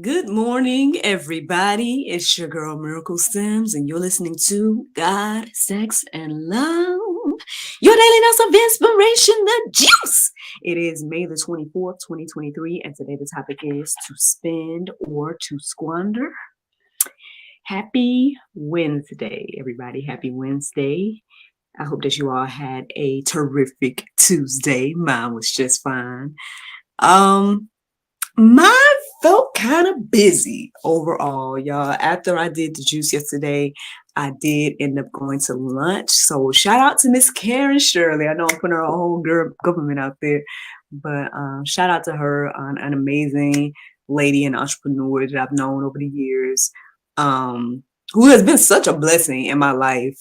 Good morning, everybody. It's your girl Miracle Sims, and you're listening to God, Sex, and Love. Your daily dose of inspiration, the juice. It is May the 24th, 2023, and today the topic is to spend or to squander. Happy Wednesday, everybody. Happy Wednesday. I hope that you all had a terrific Tuesday. Mine was just fine. Mine felt kind of busy overall, y'all. After I did the juice yesterday, I did end up going to lunch. So shout out to Miss Karen Shirley. I know I'm putting her whole government out there, but shout out to her, an amazing lady and entrepreneur that I've known over the years, who has been such a blessing in my life.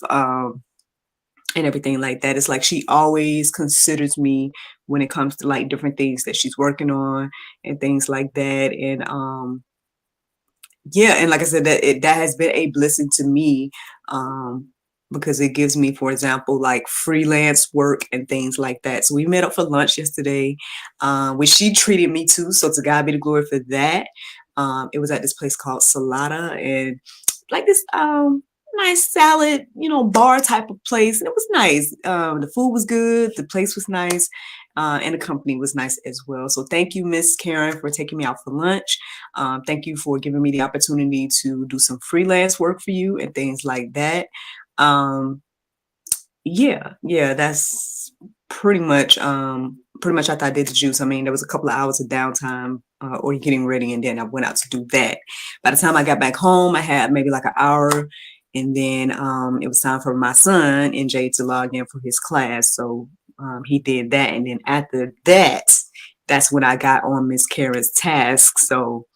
And everything like that. It's like she always considers me when it comes to like different things that she's working on and things like that. And yeah, and like I said, that has been a blessing to me, because it gives me, for example, like freelance work and things like that. So we met up for lunch yesterday, which she treated me to. So to God be the glory for that. It was at this place called Salada, and like this nice salad, bar type of place. And it was nice. The food was good. The place was nice. And the company was nice as well. So thank you, Miss Karen, for taking me out for lunch. Thank you for giving me the opportunity to do some freelance work for you and things like that. Yeah, that's pretty much after I did the juice. I mean, there was a couple of hours of downtime or getting ready, and then I went out to do that. By the time I got back home, I had maybe like an hour, and then it was time for my son, NJ, to log in for his class. So he did that, and then after that, that's when I got on Miss Karen's task. So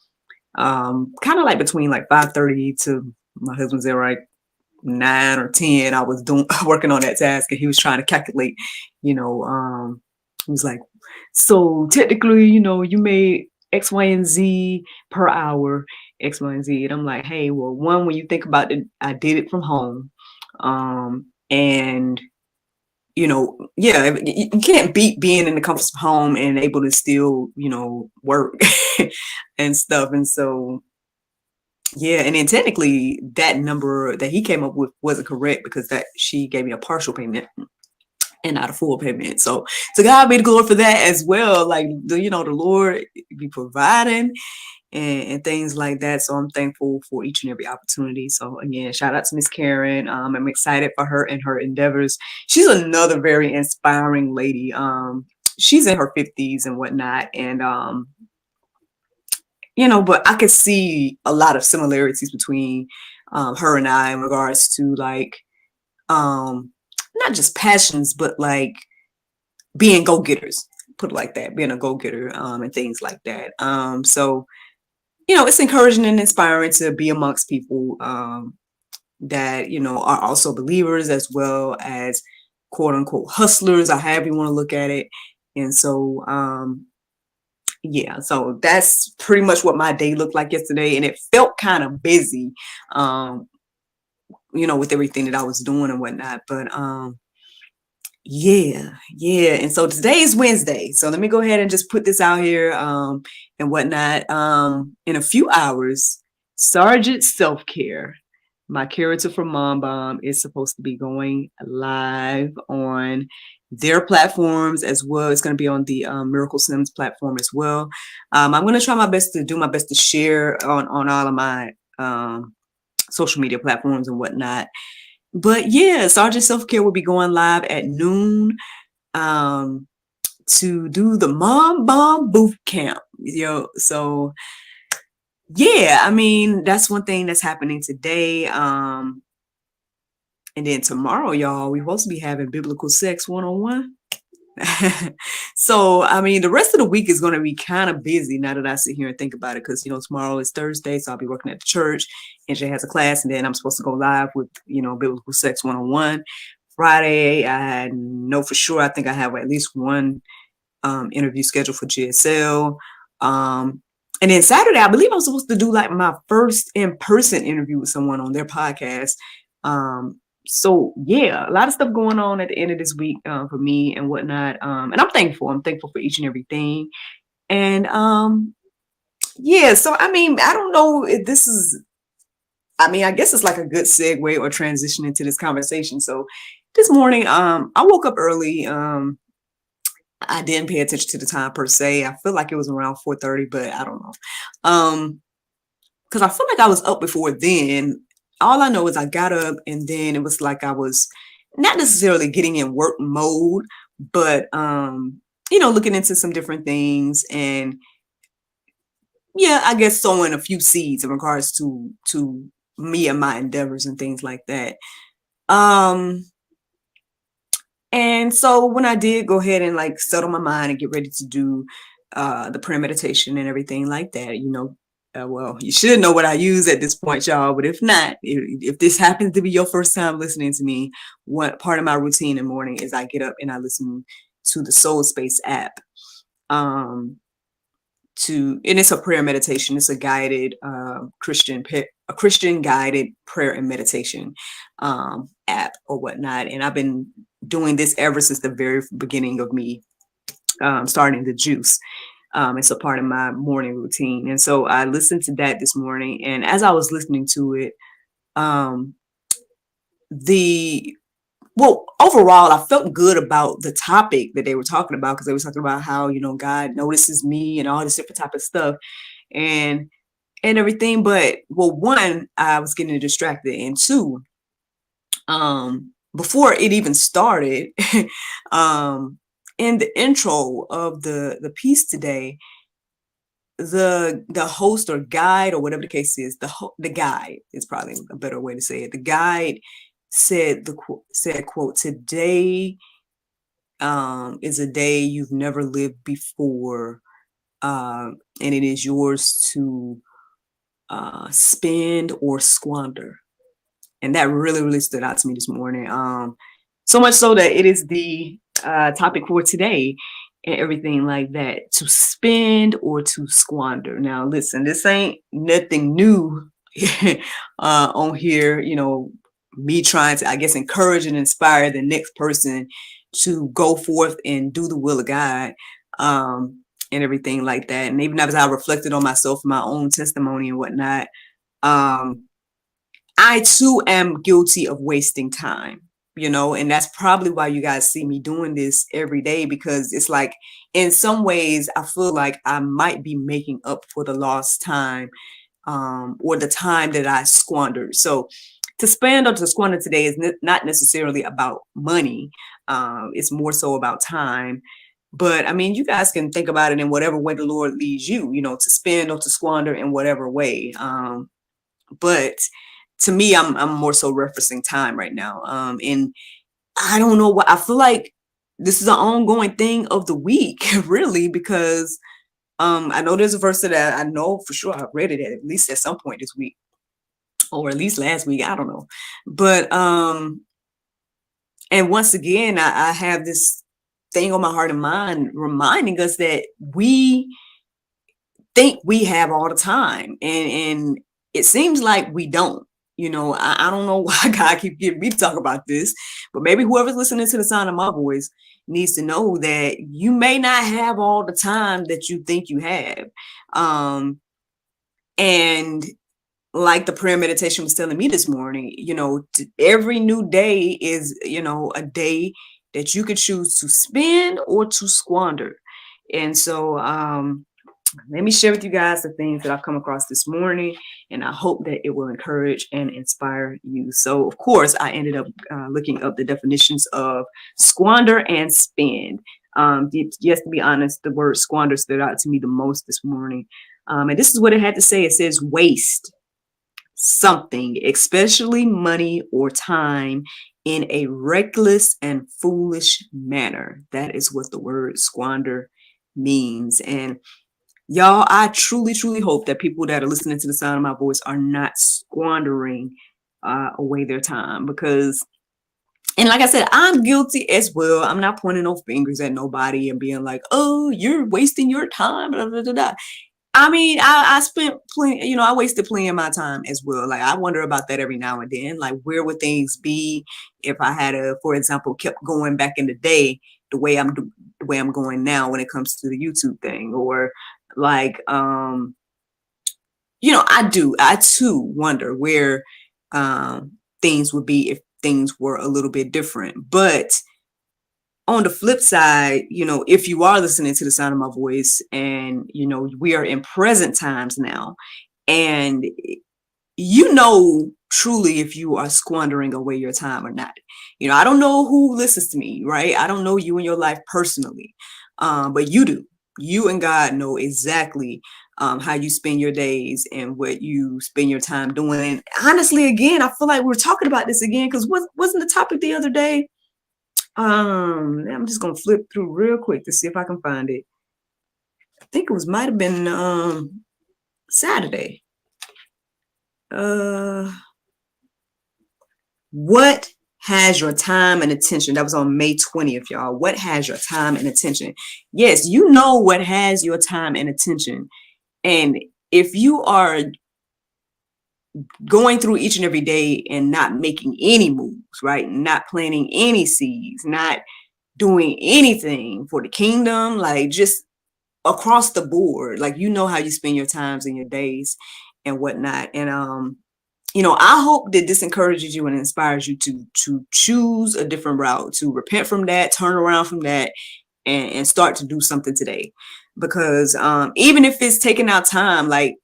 kind of like between like 5:30 to my husband's there, right? 9 or 10, I was working on that task, and he was trying to calculate, he was like, so technically, you made X, Y, and Z per hour, X, Y, and Z. And I'm like, hey, well, one, when you think about it, I did it from home. And yeah, you can't beat being in the comfort of home and able to still, work and stuff. And so yeah, and then technically that number that he came up with wasn't correct, because that she gave me a partial payment and not a full payment. So to God be the glory for that as well. Like the Lord be providing and things like that. So I'm thankful for each and every opportunity. So again, shout out to Miss Karen. I'm excited for her and her endeavors. She's another very inspiring lady. She's in her 50s and whatnot, and but I could see a lot of similarities between her and I in regards to like not just passions, but like being go-getters, put it like that, being a go-getter, and things like that. So it's encouraging and inspiring to be amongst people that are also believers, as well as quote unquote hustlers, or however you want to look at it. And so yeah, so that's pretty much what my day looked like yesterday, and it felt kind of busy, with everything that I was doing and whatnot. But yeah. And so today is Wednesday, so let me go ahead and just put this out here, and whatnot. In a few hours, Sergeant Self-Care, my character from Mom Bomb, is supposed to be going live on their platforms as well. It's going to be on the Miracle Sims platform as well. I'm going to try my best to share on all of my social media platforms and whatnot. But yeah, Sergeant Self-Care will be going live at noon to do the Mom Bomb Boot Camp. So yeah, I mean, that's one thing that's happening today. And then tomorrow, y'all, we're supposed to be having Biblical Sex 101. So, I mean, the rest of the week is going to be kind of busy now that I sit here and think about it, because, tomorrow is Thursday, so I'll be working at the church, and she has a class, and then I'm supposed to go live with, Biblical Sex 101. Friday, I know for sure, I think I have at least one interview scheduled for GSL. And then Saturday, I believe I'm supposed to do like my first in-person interview with someone on their podcast. So yeah, a lot of stuff going on at the end of this week for me and whatnot. And I'm thankful. I'm thankful for each and everything. And yeah, so I mean, I don't know if this is, I mean, I guess it's like a good segue or transition into this conversation. So this morning, I woke up early. I didn't pay attention to the time per se. I feel like it was around 4:30, but I don't know. Because I feel like I was up before then. All I know is I got up and then it was like I was not necessarily getting in work mode, but looking into some different things and yeah, I guess sowing a few seeds in regards to me and my endeavors and things like that. Um And so when I did go ahead and like settle my mind and get ready to do the prayer meditation and everything like that, well, you should know what I use at this point, y'all. But if not, if this happens to be your first time listening to me, what part of my routine in the morning is I get up and I listen to the Soul Space app. And it's a prayer meditation. It's a guided Christian guided prayer and meditation app or whatnot. And I've been doing this ever since the very beginning of me starting the juice. It's a part of my morning routine. And so I listened to that this morning. And as I was listening to it, overall, I felt good about the topic that they were talking about, because they were talking about how, God notices me and all this different type of stuff and everything. But one, I was getting distracted, and two, before it even started, in the intro of the piece today, the host or guide or whatever the case is, the guide is probably a better way to say it. The guide said quote, "Today is a day you've never lived before, and it is yours to spend or squander." And that really, really stood out to me this morning. So much so that it is the topic for today and everything like that. To spend or to squander. Now, listen, this ain't nothing new on here. Me trying to, I guess, encourage and inspire the next person to go forth and do the will of God, and everything like that. And even as I reflected on myself, my own testimony and whatnot, I too am guilty of wasting time, and that's probably why you guys see me doing this every day, because it's like, in some ways, I feel like I might be making up for the lost time, or the time that I squandered. So to spend or to squander today is not necessarily about money. It's more so about time. But I mean, you guys can think about it in whatever way the Lord leads you, to spend or to squander in whatever way. But to me, I'm more so referencing time right now. And I don't know what, I feel like this is an ongoing thing of the week, really, because I know there's a verse that I know for sure I've read it at least at some point this week, or at least last week. I don't know. But and once again, I have this thing on my heart and mind reminding us that we think we have all the time, and it seems like we don't. I don't know why God keep getting me to talk about this, but maybe whoever's listening to the sound of my voice needs to know that you may not have all the time that you think you have. And like the prayer meditation was telling me this morning, every new day is, a day that you could choose to spend or to squander. And so, let me share with you guys the things that I've come across this morning, and I hope that it will encourage and inspire you. So, of course, I ended up looking up the definitions of squander and spend. Yes, to be honest, the word squander stood out to me the most this morning. And this is what it had to say. It says waste something, especially money or time, in a reckless and foolish manner. That is what the word squander means. And y'all, I truly, truly hope that people that are listening to the sound of my voice are not squandering away their time, because, and like I said, I'm guilty as well. I'm not pointing no fingers at nobody and being like, oh, you're wasting your time, blah, blah, blah, blah. I mean, I spent plenty, I wasted plenty of my time as well. Like, I wonder about that every now and then. Like, where would things be if I had for example, kept going back in the day the way I'm going now when it comes to the YouTube thing, or like, I too wonder where things would be if things were a little bit different. But on the flip side, if you are listening to the sound of my voice and, we are in present times now, and truly if you are squandering away your time or not. I don't know who listens to me, right? I don't know you in your life personally, but you do. You and God know exactly how you spend your days and what you spend your time doing. And honestly, again, I feel like we're talking about this again because wasn't the topic the other day? I'm just gonna flip through real quick to see if I can find it. I think it might have been Saturday. What has your time and attention? That was on May 20th, y'all. What has your time and attention? Yes, you know what has your time and attention. And if you are going through each and every day and not making any moves, right? Not planting any seeds, not doing anything for the kingdom, like just across the board, like how you spend your times and your days and whatnot. And I hope that this encourages you and inspires you to choose a different route, to repent from that, turn around from that, and start to do something today. Because even if it's taking out time, like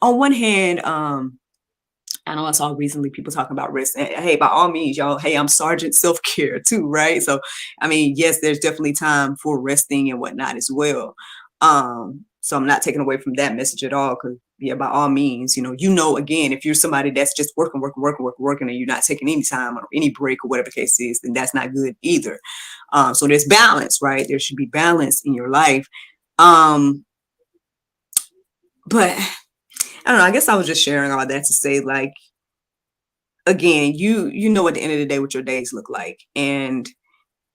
on one hand, I know I saw recently people talking about rest. And hey, by all means, y'all, hey, I'm Sergeant Self-Care too, right? So, I mean, yes, there's definitely time for resting and whatnot as well. So I'm not taking away from that message at all, because yeah, by all means, again, if you're somebody that's just working, and you're not taking any time or any break or whatever the case is, then that's not good either. So there's balance, right? There should be balance in your life. But I don't know, I guess I was just sharing all that to say, like, again, you know at the end of the day what your days look like and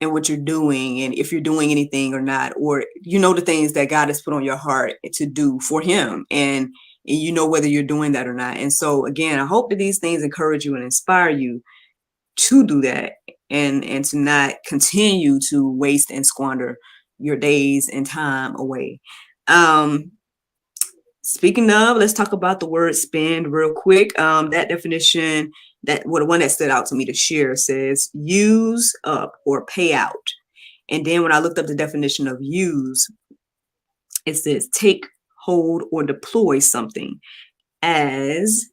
what you're doing, and if you're doing anything or not, or the things that God has put on your heart to do for him, and whether you're doing that or not. And so again, I hope that these things encourage you and inspire you to do that, and to not continue to waste and squander your days and time away. Speaking of, let's talk about the word spend real quick. That definition, the one that stood out to me to share, says use up or pay out. And then when I looked up the definition of use, it says take hold or deploy something as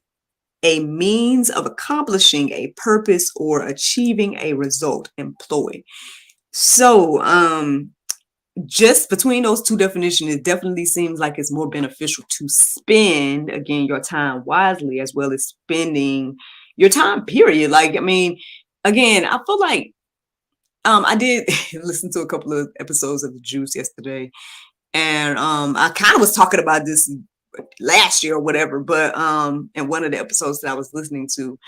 a means of accomplishing a purpose or achieving a result. Employ. So just between those two definitions, it definitely seems like it's more beneficial to spend, again, your time wisely, as well as spending your time, period. Like, I mean, again, I feel like I did listen to a couple of episodes of The Juice yesterday, and I kind of was talking about this last year or whatever, but in one of the episodes that I was listening to.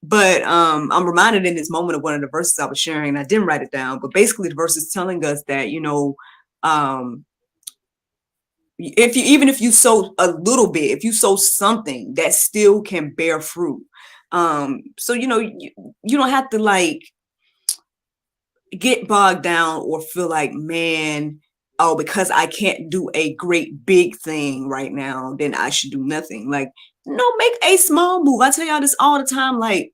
But I'm reminded in this moment of one of the verses I was sharing, and I didn't write it down, but basically the verse is telling us that, if you sow a little bit, if you sow something, that still can bear fruit. So, you don't have to like get bogged down or feel like, man, oh, because I can't do a great big thing right now, then I should do nothing. Like, no, make a small move. I tell y'all this all the time. Like,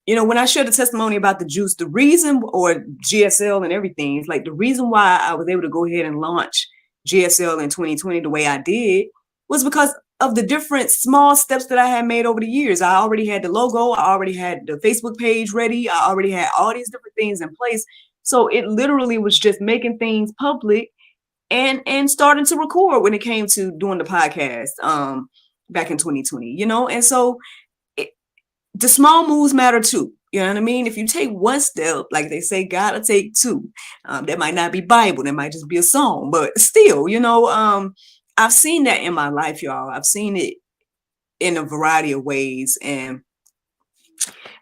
when I share the testimony about the juice, the reason, or GSL and everything, is like the reason why I was able to go ahead and launch GSL in 2020 the way I did was because of the different small steps that I had made over the years. I already had the logo. I already had the Facebook page ready. I already had all these different things in place. So it literally was just making things public and starting to record when it came to doing the podcast back in 2020, and so the small moves matter too. You know what I mean? If you take one step, like they say, gotta take two. That might not be Bible. That might just be a song, but still, I've seen that in my life, y'all. I've seen it in a variety of ways. And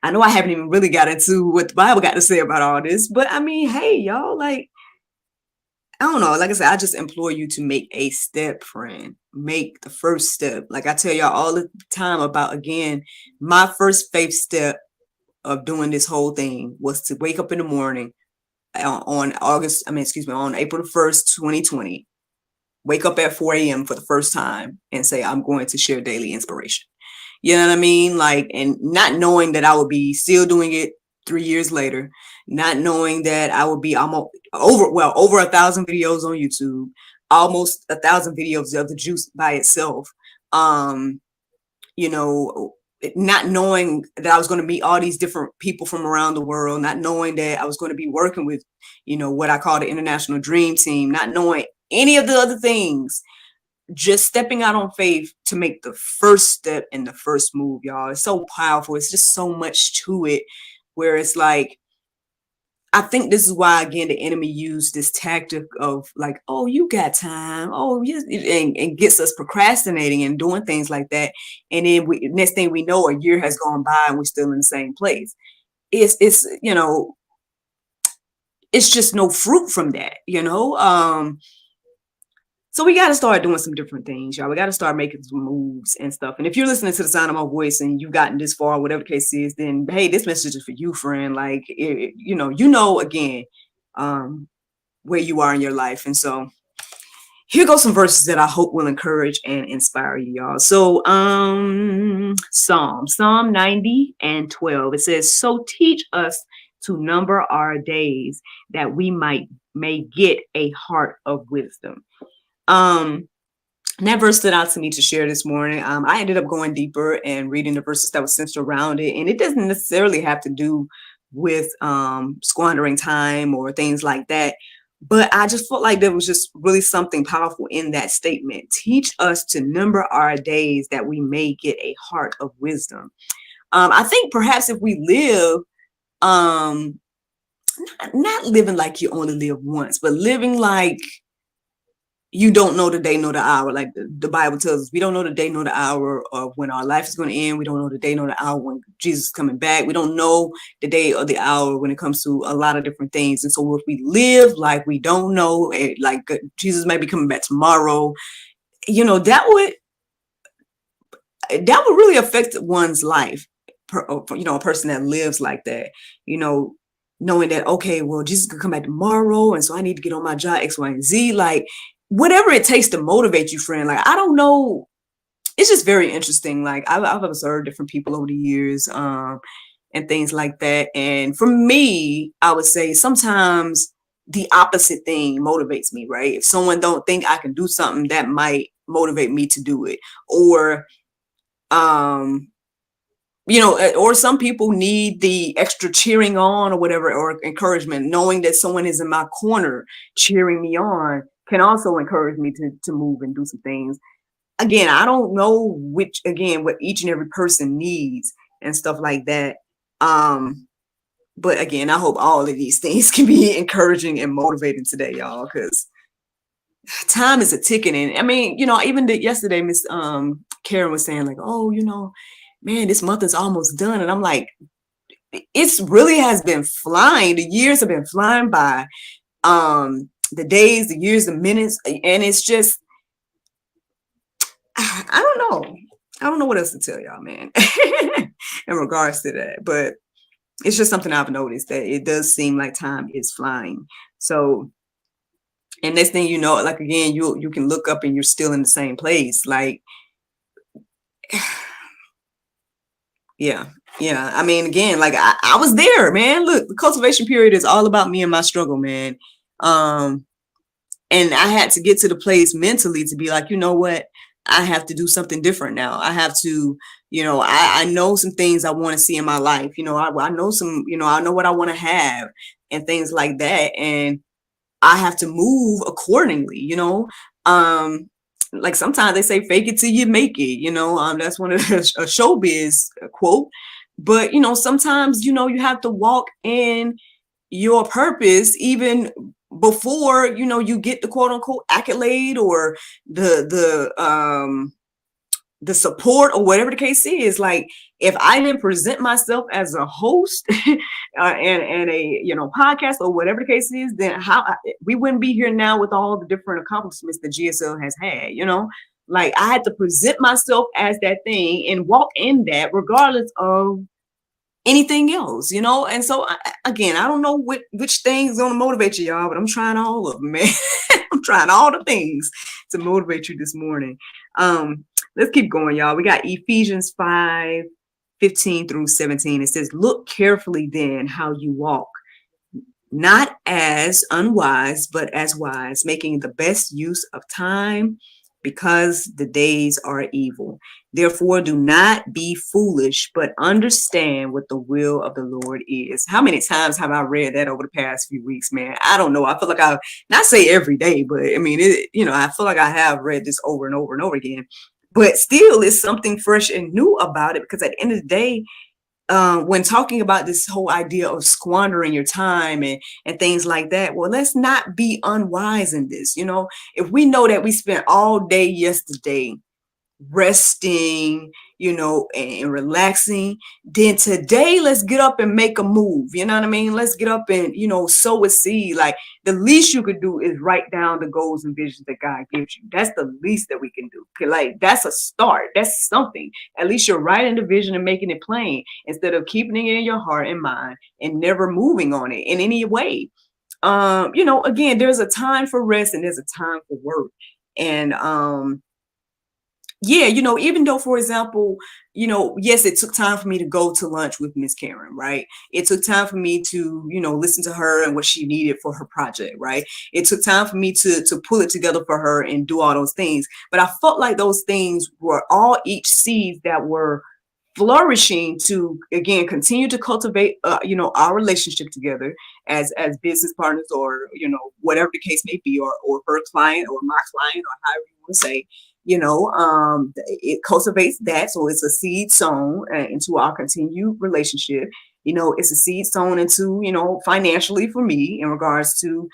I know I haven't even really got into what the Bible got to say about all this, but I mean, hey, y'all, like, I don't know. Like I said, I just implore you to make a step, friend. Make the first step. Like I tell y'all all the time about, again, my first faith step of doing this whole thing was to wake up in the morning on April the 1st, 2020, wake up at 4 a.m. for the first time and say, I'm going to share daily inspiration. You know what I mean? Like, and not knowing that I would be still doing it 3 years later, not knowing that I would be almost over 1,000 videos on YouTube, almost 1,000 videos of the juice by itself. Um, you know, not knowing that I was going to meet all these different people from around the world, not knowing that I was going to be working with, what I call the International Dream Team, not knowing any of the other things, just stepping out on faith to make the first step and the first move, y'all. It's so powerful. It's just so much to it where it's like, I think this is why, again, the enemy used this tactic of like, oh, you got time. Oh, yes. And gets us procrastinating and doing things like that. And then next thing we know, a year has gone by and we're still in the same place. It's it's just no fruit from that. So we got to start doing some different things, y'all. We got to start making some moves and stuff. And if you're listening to the sound of my voice and you've gotten this far, whatever the case is, then hey, this message is for you, friend. Like, again, where you are in your life. And so here go some verses that I hope will encourage and inspire you, y'all. So Psalm 90:12. It says, so teach us to number our days that we may get a heart of wisdom. And that verse stood out to me to share this morning. I ended up going deeper and reading the verses that were centered around it. And it doesn't necessarily have to do with squandering time or things like that. But I just felt like there was just really something powerful in that statement. Teach us to number our days that we may get a heart of wisdom. I think perhaps if we live, not living like you only live once, but living like you don't know the day nor the hour. Like the Bible tells us, we don't know the day nor the hour of when our life is going to end. We don't know the day nor the hour when Jesus is coming back. We don't know the day or the hour when it comes to a lot of different things. And so if we live like we don't know, like Jesus may be coming back tomorrow, that would really affect one's life. A person that lives like that, knowing that, okay, well, Jesus could come back tomorrow. And so I need to get on my job, X, Y, and Z. Like, whatever it takes to motivate you, friend. Like, I don't know. It's just very interesting. Like, I've observed different people over the years and things like that. And for me, I would say sometimes the opposite thing motivates me, right? If someone don't think I can do something, that might motivate me to do it. Or, or some people need the extra cheering on or whatever, or encouragement, knowing that someone is in my corner cheering me on can also encourage me to move and do some things. Again, I don't know what each and every person needs and stuff like that. But again, I hope all of these things can be encouraging and motivating today, y'all, because time is a ticking. And I mean, even yesterday, Miss Karen was saying like, oh, man, this month is almost done. And I'm like, it's really has been flying. The years have been flying by. The days, the years, the minutes, and it's just, I don't know what else to tell y'all, man, in regards to that. But it's just something I've noticed, that it does seem like time is flying. So, and next thing you know, like, again, you can look up and you're still in the same place. Like, yeah. I mean, again, like I was there, man. Look, the cultivation period is all about me and my struggle, man. And I had to get to the place mentally to be like, you know what? I have to do something different now. I have to, I know some things I want to see in my life. I know some, I know what I want to have and things like that. And I have to move accordingly, like sometimes they say, fake it till you make it, that's one of the showbiz quote. But, sometimes, you have to walk in your purpose even before, you get the quote unquote accolade or the the support or whatever the case is. Like, if I didn't present myself as a host and a, podcast or whatever the case is, then we wouldn't be here now with all the different accomplishments that GSL has had. Like, I had to present myself as that thing and walk in that regardless of anything else, and so again, I don't know which thing's gonna motivate you, y'all, but I'm trying all of them, man. I'm trying all the things to motivate you this morning. Let's keep going, y'all. We got Ephesians 5:15-17. It says, look carefully then how you walk, not as unwise, but as wise, making the best use of time, because the days are evil. Therefore, do not be foolish, but understand what the will of the Lord is. How many times have I read that over the past few weeks, man? I don't know. I feel like I not say every day, but I mean, I feel like I have read this over and over and over again. But still, it's something fresh and new about it, because at the end of the day, when talking about this whole idea of squandering your time and things like that, well, let's not be unwise in this. If we know that we spent all day yesterday resting, and relaxing, then today let's get up and make a move. You know what I mean? Let's get up and, sow a seed. Like, the least you could do is write down the goals and visions that God gives you. That's the least that we can do. Like, that's a start. That's something. At least you're writing the vision and making it plain, instead of keeping it in your heart and mind and never moving on it in any way. Again, there's a time for rest and there's a time for work. And yeah, even though, for example, yes, it took time for me to go to lunch with Miss Karen, right? It took time for me to, listen to her and what she needed for her project, right? It took time for me to pull it together for her and do all those things. But I felt like those things were all each seeds that were flourishing to, again, continue to cultivate, our relationship together as business partners, or, whatever the case may be, or her client or my client, or however you want to say. It cultivates that. So it's a seed sown into our continued relationship. It's a seed sown into, financially for me, in regards to,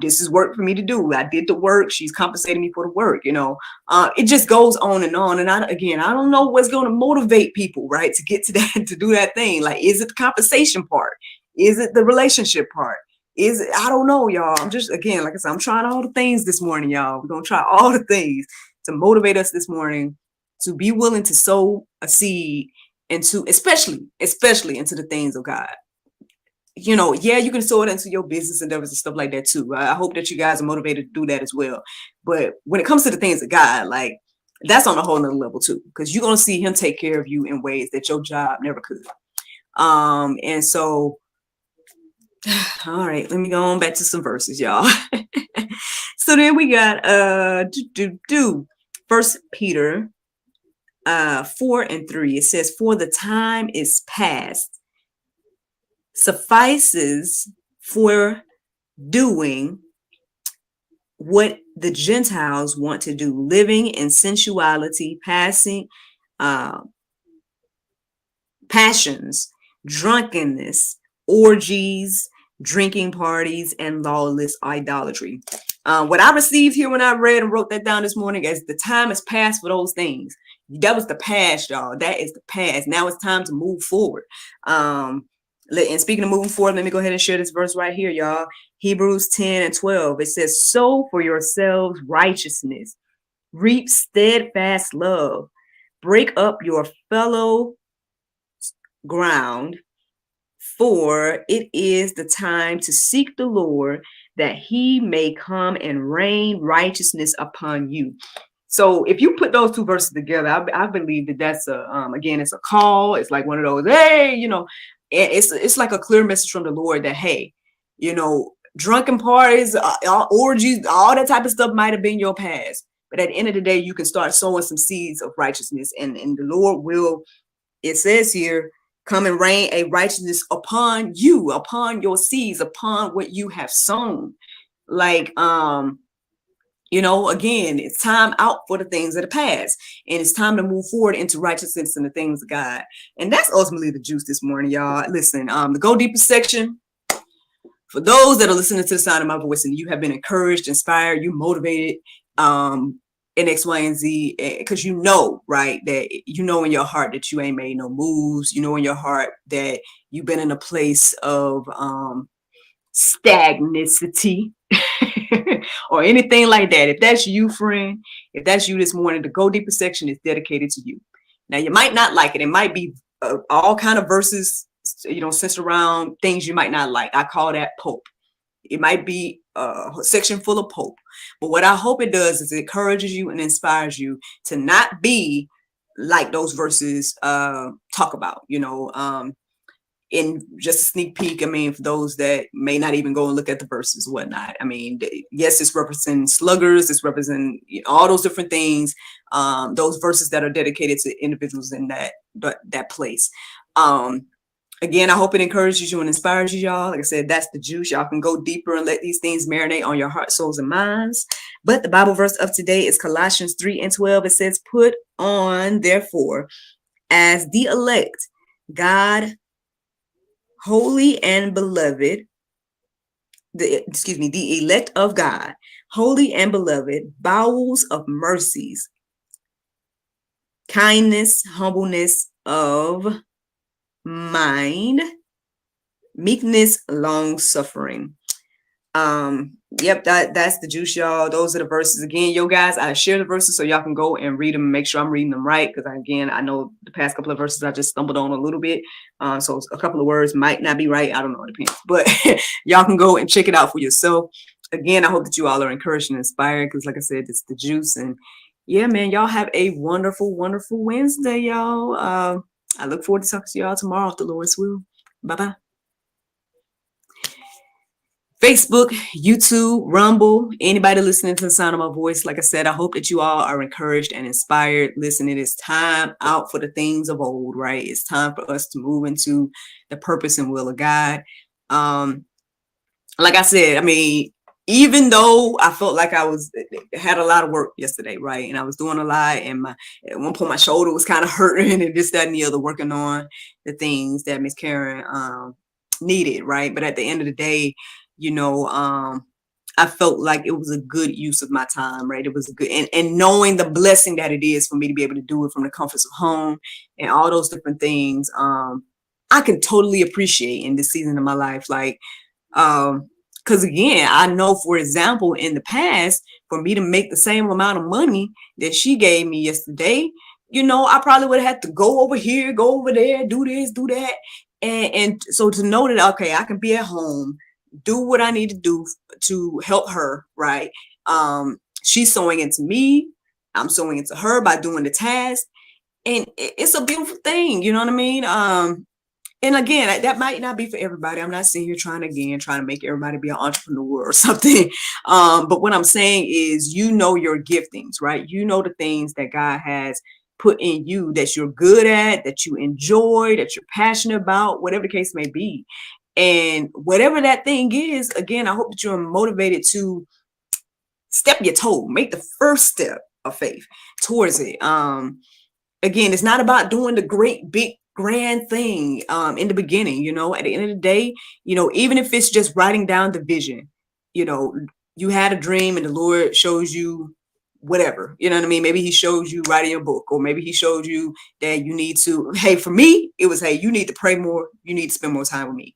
this is work for me to do. I did the work. She's compensating me for the work. It just goes on. And I don't know what's going to motivate people, right, to get to that, to do that thing. Like, is it the compensation part? Is it the relationship part? I don't know, y'all. I'm just, again, like I said, I'm trying all the things this morning, y'all. We're going to try all the things to motivate us this morning to be willing to sow a seed into, especially into the things of God. Yeah, you can sow it into your business endeavors and stuff like that too. I hope that you guys are motivated to do that as well. But when it comes to the things of God, like, that's on a whole nother level too, because you're going to see him take care of you in ways that your job never could. And so, all right, let me go on back to some verses, y'all. So then we got 1 Peter 4:3. It says, for the time is past, suffices for doing what the Gentiles want to do, living in sensuality, passions, drunkenness, orgies, drinking parties, and lawless idolatry. What I received here when I read and wrote that down this morning, as the time has passed for those things. That was the past, y'all. That is the past. Now it's time to move forward. And speaking of moving forward, let me go ahead and share this verse right here, y'all. Hebrews 10:12. It says, sow for yourselves righteousness, reap steadfast love, break up your fellow ground, for it is the time to seek the Lord, that he may come and rain righteousness upon you. So if you put those two verses together, I believe that that's again, it's a call. It's like one of those, hey, it's like a clear message from the Lord that, hey, drunken parties, orgies, all that type of stuff might have been your past. But at the end of the day, you can start sowing some seeds of righteousness, and the Lord will, it says here, come and rain a righteousness upon you, upon your seeds, upon what you have sown. Like, again, it's time out for the things of the past, and it's time to move forward into righteousness and the things of God. And that's ultimately the juice this morning, y'all. Listen, the Go Deeper section, for those that are listening to the sound of my voice and you have been encouraged, inspired, you motivated, in X, Y, and Z, because you know, right, that you know in your heart that you ain't made no moves. You know in your heart that you've been in a place of stagnicity or anything like that. If that's you, friend, if that's you this morning, the Go Deeper section is dedicated to you. Now, you might not like it. It might be all kind of verses, centered around things you might not like. I call that Pope. It might be a section full of Pope. But what I hope it does is it encourages you and inspires you to not be like those verses talk about, in just a sneak peek. I mean, for those that may not even go and look at the verses and whatnot. I mean, yes, it's representing sluggers, it's representing all those different things, those verses that are dedicated to individuals in that place. Again, I hope it encourages you and inspires you, y'all. Like I said, that's the juice. Y'all can go deeper and let these things marinate on your heart, souls, and minds. But the Bible verse of today is Colossians 3:12. It says, "Put on, therefore, as the elect, God, holy and beloved, the elect of God, holy and beloved, bowels of mercies, kindness, humbleness of mind, meekness, long suffering." Yep, that's the juice, y'all. Those are the verses. Again, yo guys, I share the verses so y'all can go and read them and make sure I'm reading them right, because I know the past couple of verses I just stumbled on a little bit, so a couple of words might not be right. I don't know, it depends, but y'all can go and check it out for yourself. Again, I hope that you all are encouraged and inspired, because like I said, it's the juice. And yeah, man, y'all have a wonderful Wednesday, y'all. I look forward to talking to y'all tomorrow if the Lord's will. Bye-bye. Facebook, YouTube, Rumble, anybody listening to the sound of my voice, like I said, I hope that you all are encouraged and inspired. Listen, it is time out for the things of old, right? It's time for us to move into the purpose and will of God. Like I said, I mean, even though I felt like I had a lot of work yesterday, right? And I was doing a lot, and at one point my shoulder was kind of hurting, and this, that, and the other, working on the things that Miss Karen needed, right? But at the end of the day, I felt like it was a good use of my time, right? It was a good, and knowing the blessing that it is for me to be able to do it from the comforts of home and all those different things, I can totally appreciate in this season of my life. Like, because again, I know, for example, in the past, for me to make the same amount of money that she gave me yesterday, I probably would have had to go over here, go over there, do this, do that. And so to know that, okay, I can be at home, do what I need to do to help her, right? She's sowing into me, I'm sowing into her by doing the task, and it's a beautiful thing, you know what I mean? And again, that might not be for everybody. I'm not sitting here trying to make everybody be an entrepreneur or something. But what I'm saying is, your giftings, right? You know the things that God has put in you that you're good at, that you enjoy, that you're passionate about, whatever the case may be. And whatever that thing is, again, I hope that you're motivated to step your toe, make the first step of faith towards it. Again, it's not about doing the great, big, grand thing in the beginning. At the end of the day, even if it's just writing down the vision, you had a dream and the Lord shows you whatever, you know what I mean? Maybe he shows you writing a book, or maybe he showed you that you need to, hey, for me, it was, hey, you need to pray more. You need to spend more time with me.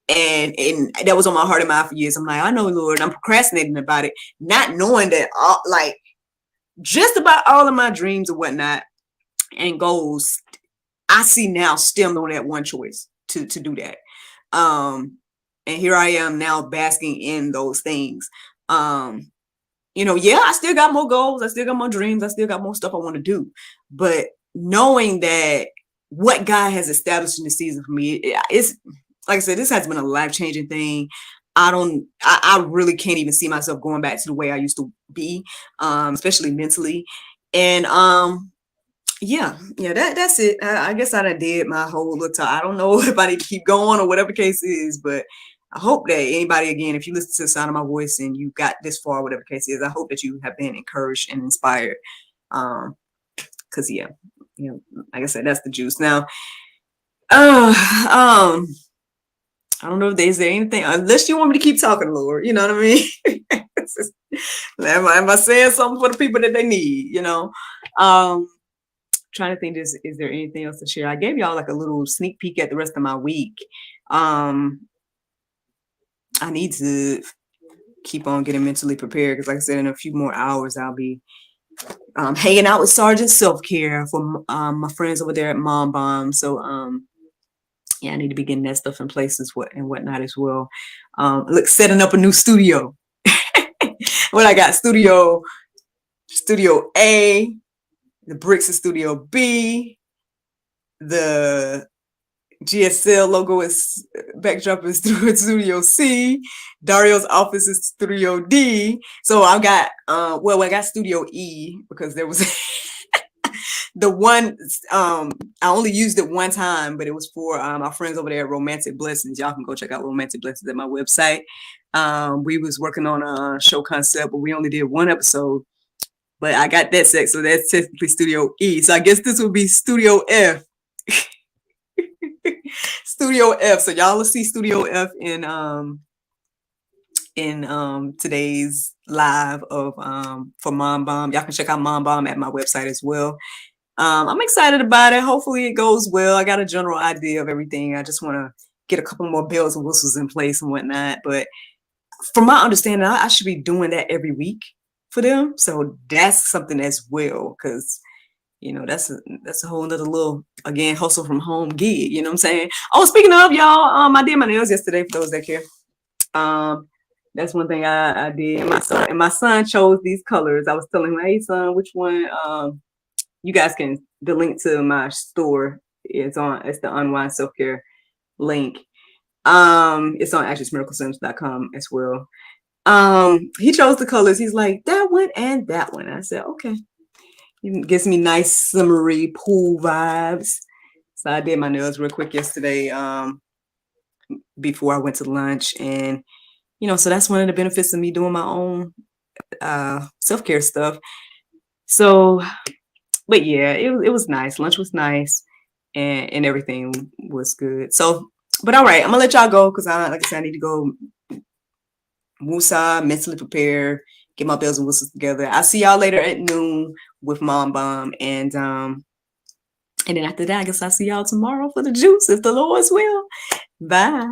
And that was on my heart and mind for years. I'm like, I know, Lord, I'm procrastinating about it, not knowing that just about all of my dreams and whatnot and goals, I see now stemmed on that one choice to do that. And here I am now basking in those things. I still got more goals, I still got more dreams, I still got more stuff I want to do. But knowing that what God has established in the season for me, it's like I said, this has been a life-changing thing. I really can't even see myself going back to the way I used to be, especially mentally. And that's it. I guess I did my whole little time. I don't know if I need to keep going or whatever the case is, but I hope that anybody, again, if you listen to the sound of my voice and you got this far, whatever the case is, I hope that you have been encouraged and inspired. Because like I said, that's the juice. Now, I don't know if there's anything, unless you want me to keep talking, Lord, you know what I mean? Am I saying something for the people that they need? Trying to think, is there anything else to share? I gave y'all like a little sneak peek at the rest of my week. I need to keep on getting mentally prepared because, like I said, in a few more hours, I'll be hanging out with Sergeant Self Care for my friends over there at Mom Bomb. So, yeah, I need to be getting that stuff in place and whatnot as well. Look, setting up a new studio. What I got, Studio A, the bricks of Studio B, the GSL logo is backdrop is Studio C. Dario's office is Studio D. So I got I got Studio E because there was the one I only used it one time, but it was for our friends over there at Romantic Blessings. Y'all can go check out Romantic Blessings at my website. We was working on a show concept, but we only did one episode. But I got that set, so that's technically Studio E. So I guess this would be Studio F. Studio F. So y'all will see Studio F in today's live of for Mom Bomb. Y'all can check out Mom Bomb at my website as well. I'm excited about it. Hopefully it goes well. I got a general idea of everything. I just want to get a couple more bells and whistles in place and whatnot. But from my understanding, I should be doing that every week for them. So that's something as well, because that's a whole nother little, again, hustle from home gig. You know what I'm saying? Oh, speaking of, y'all, I did my nails yesterday for those that care. That's one thing I did. And my son chose these colors. I was telling him, hey son, which one? You guys can, the link to my store it's the Unwind Self-Care link. It's on actressmiraclecenters.com as well. He chose the colors. He's like, that one and that one. I said, okay. It gives me nice summery pool vibes. So I did my nails real quick yesterday before I went to lunch. And, so that's one of the benefits of me doing my own self-care stuff. So, but yeah, it was nice. Lunch was nice and everything was good. So, but all right, I'm gonna let y'all go because like I said, I need to go woosah, mentally prepare, get my bells and whistles together. I'll see y'all later at noon with Mom Bomb. And then after that, I guess I'll see y'all tomorrow for the juice, if the Lord's will. Bye.